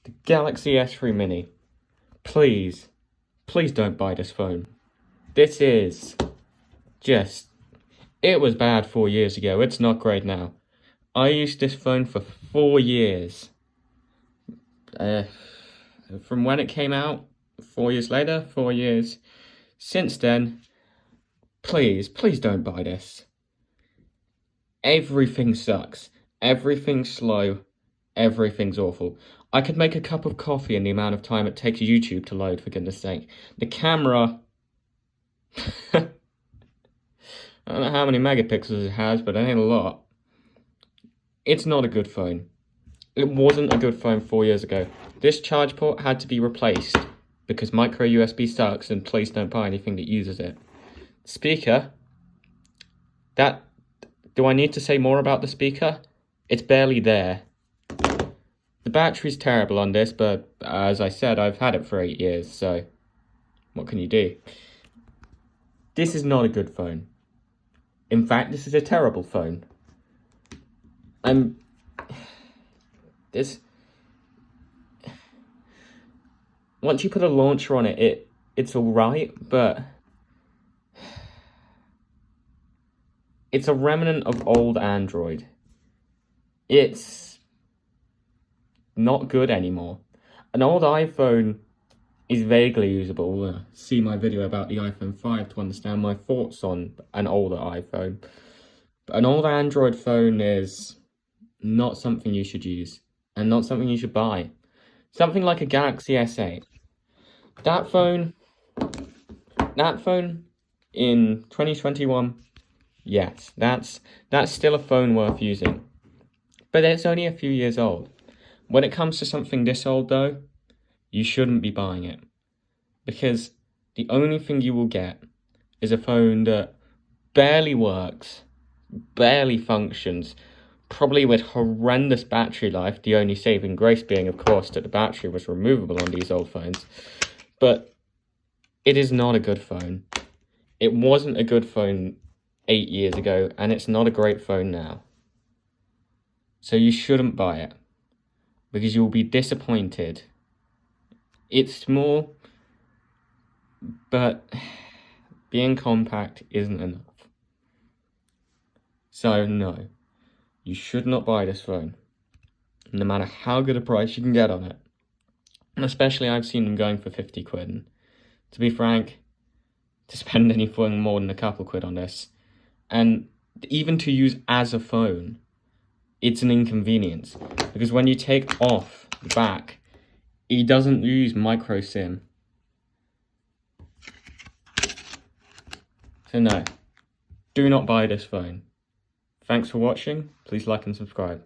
The Galaxy S3 Mini. Please, please don't buy this phone. This is just... It was bad 4 years ago. It's not great now. I used this phone for 4 years. From when it came out, 4 years later, 4 years. Since then, please don't buy this. Everything sucks. Everything's slow. Everything's awful. I could make a cup of coffee in the amount of time it takes YouTube to load, for goodness sake. The camera... I don't know how many megapixels it has, but it ain't a lot. It's not a good phone. It wasn't a good phone 4 years ago. This charge port had to be replaced because micro USB sucks, and please don't buy anything that uses it. Speaker. Do I need to say more about the speaker? It's barely there. The battery's terrible on this, but as I said, I've had it for 8 years, so what can you do? This is not a good phone. In fact, this is a terrible phone. Once you put a launcher on it, it's alright, but it's a remnant of old Android. It's not good anymore. An old iPhone is vaguely usable. See my video about the iPhone 5 to understand my thoughts on an older iPhone. But an old Android phone is not something you should use, and not something you should buy. Something like a Galaxy S8. That phone in 2021, yes, that's still a phone worth using. But it's only a few years old. When it comes to something this old, though, you shouldn't be buying it. Because the only thing you will get is a phone that barely works, barely functions, probably with horrendous battery life, the only saving grace being, of course, that the battery was removable on these old phones. But it is not a good phone. It wasn't a good phone 8 years ago, and it's not a great phone now. So you shouldn't buy it, because you'll be disappointed. It's small, but being compact isn't enough. So no, you should not buy this phone, no matter how good a price you can get on it. And especially I've seen them going for 50 quid. And to be frank, to spend anything more than a couple quid on this, and even to use as a phone, it's an inconvenience. Because when you take off the back, it doesn't use micro SIM. So no, do not buy this phone. Thanks for watching. Please like and subscribe.